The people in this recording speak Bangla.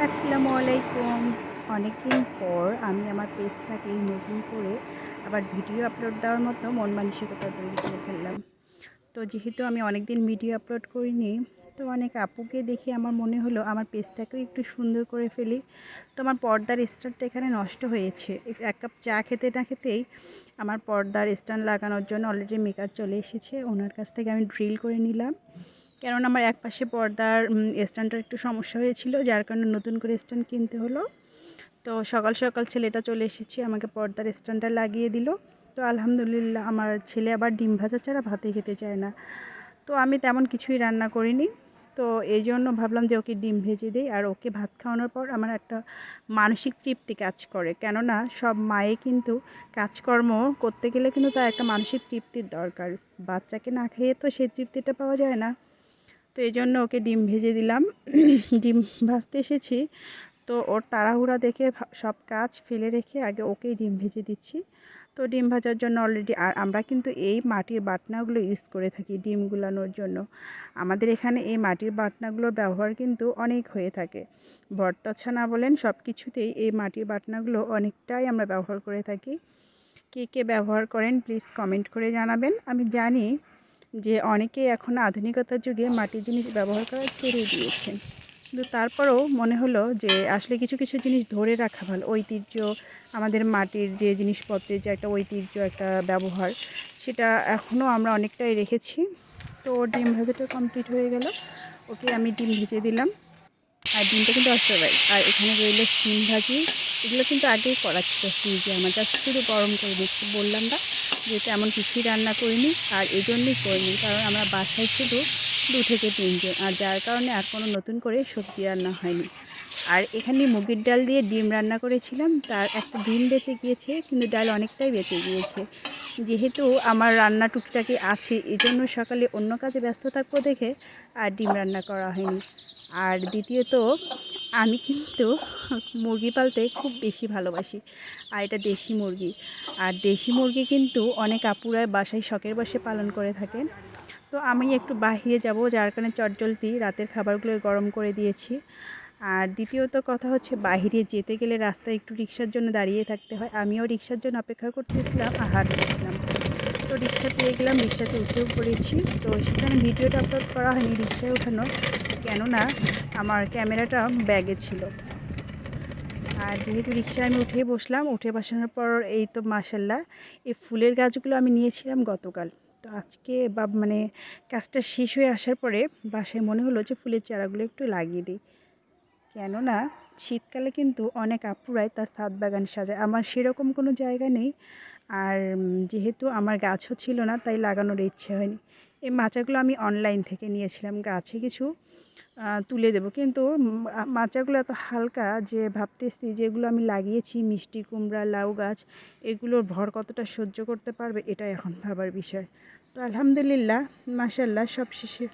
আসসালামু আলাইকুম। অনেকদিন পর আমি আমার পেজটাকে নতুন করে আবার ভিডিও আপলোড দেওয়ার মতো মন মানসিকতা তৈরি করে ফেললাম। তো যেহেতু আমি অনেকদিন ভিডিও আপলোড করিনি, তো অনেক আপুকে দেখে আমার মনে হলো আমার পেজটাকেও একটু সুন্দর করে ফেলি। তো আমার পর্দার স্ট্যান্ডটা এখানে নষ্ট হয়েছে। এক কাপ চা খেতে না খেতেই আমার পর্দার স্ট্যান্ড লাগানোর জন্য অলরেডি মেকার চলে এসেছে। ওনার কাছ থেকে আমি ড্রিল করে নিলাম, কেননা আমার একপাশে পর্দার স্ট্যান্ডটার একটু সমস্যা হয়েছিল, যার কারণে নতুন করে স্ট্যান্ড কিনতে হলো। তো সকাল সকাল ছেলেটা চলে এসেছে, আমাকে পর্দার স্ট্যান্ডটা লাগিয়ে দিল। তো আলহামদুলিল্লাহ, আমার ছেলে আবার ডিম ভাজা ছাড়া ভাতে খেতে চায় না। তো আমি তেমন কিছুই রান্না করিনি। তো এই জন্য ভাবলাম যে ওকে ডিম ভেজে দিই, আর ওকে ভাত খাওয়ানোর পর আমার একটা মানসিক তৃপ্তি কাজ করে। কেননা সব মায়ে কিন্তু কাজকর্ম করতে গেলে কিন্তু তার একটা মানসিক তৃপ্তির দরকার। বাচ্চাকে না খেয়ে তো সেই তৃপ্তিটা পাওয়া যায় না। তো এই জন্য ওকে ডিম ভেজে দিলাম। ডিম ভাজতে এসেছি, তো ওর তাড়াহুড়া দেখে সব কাজ ফেলে রেখে আগে ওকেই ডিম ভেজে দিচ্ছি। তো ডিম ভাজার জন্য অলরেডি, আর আমরা কিন্তু এই মাটির বাটনাগুলো ইউজ করে থাকি ডিম গুলানোর জন্য। আমাদের এখানে এই মাটির বাটনাগুলোর ব্যবহার কিন্তু অনেক হয়ে থাকে। ভর্তা ছানা বলেন, সব কিছুতেই এই মাটির বাটনাগুলো অনেকটাই আমরা ব্যবহার করে থাকি। কে কে ব্যবহার করেন প্লিজ কমেন্ট করে জানাবেন। আমি জানি যে অনেকেই এখন আধুনিকতার যুগে মাটির জিনিস ব্যবহার করা ছেড়ে দিয়েছেন, কিন্তু তারপরেও মনে হলো যে আসলে কিছু কিছু জিনিস ধরে রাখা ভালো। ঐতিহ্য, আমাদের মাটির যে জিনিসপত্রের যে একটা ঐতিহ্য, একটা ব্যবহার, সেটা এখনও আমরা অনেকটাই রেখেছি। তো ডিম ভাজাটা কমপ্লিট হয়ে গেল, ওকে আমি ডিম ভেজে দিলাম। আর ডিমটা কিন্তু অস্বাভাবিক। আর এখানে রইল শিম ভাজি। এগুলো কিন্তু আগেই করা ছিল ফ্রিজে, আমার জাস্ট শুধু গরম করে দিচ্ছি। বললাম না যে তেমন কিছুই রান্না করিনি, আর এই জন্যই করিনি কারণ আমরা বাসায় শুধু 2 থেকে 3 জন, আর যার কারণে আর কোনো নতুন করে সবজি রান্না হয়নি। আর এখানে মুগের ডাল দিয়ে ডিম রান্না করেছিলাম, তার একটা ডিম বেঁচে গিয়েছে, কিন্তু ডাল অনেকটাই বেঁচে গিয়েছে। যেহেতু আমার রান্না টুকিটাকি আছে, এজন্য সকালে অন্য কাজে ব্যস্ত থাকবো দেখে আর ডিম রান্না করা হয়নি। আর দ্বিতীয়ত, আমি কিন্তু মুরগি পালতে খুব বেশি ভালোবাসি, আর এটা দেশি মুরগি। আর দেশি মুরগি কিন্তু অনেক আপুরা বাসায় শখের বশে পালন করে থাকেন। তো আমি একটু বাহিরে যাব, যার কারণে চটজলদি রাতের খাবারগুলো গরম করে দিয়েছি। আর দ্বিতীয়ত কথা হচ্ছে, বাহিরে যেতে গেলে রাস্তায় একটু রিক্সার জন্য দাঁড়িয়ে থাকতে হয়। আমিও রিক্সার জন্য অপেক্ষা করতেছিলাম আর হাঁটছিলাম। তো রিক্সা পেয়ে গেলাম, রিক্সাতে উঠেও পড়েছি। তো সেখানে ভিডিওটা আপলোড করা হয়নি রিক্সায় ওঠানো, কেননা আমার ক্যামেরাটা ব্যাগে ছিল। আর যেহেতু রিক্সায় আমি উঠে বসলাম, উঠে বসানোর পর এই তো মাশাল্লাহ, এই ফুলের গাছগুলো আমি নিয়েছিলাম গতকাল। তো আজকে মানে কাজটা শেষ হয়ে আসার পরে বাসায় মনে হলো যে ফুলের চারাগুলো একটু লাগিয়ে দিই। কেননা শীতকালে কিন্তু অনেক আপুরাই তার ছাদ বাগান সাজায়, আমার সেরকম কোনো জায়গা নেই। আর যেহেতু আমার গাছও ছিল না, তাই লাগানোর ইচ্ছে হয়নি। এই মাচাগুলো আমি অনলাইন থেকে নিয়েছিলাম, গাছে কিছু তুলে দেবো, কিন্তু মাচাগুলো এত হালকা যে ভাবতেছি যেগুলো আমি লাগিয়েছি মিষ্টি কুমড়া, লাউ গাছ, এগুলোর ভর কতটা সহ্য করতে পারবে, এটাই এখন ভাবার বিষয়। তো আলহামদুলিল্লাহ, মাশাল্লাহ, সব শেষে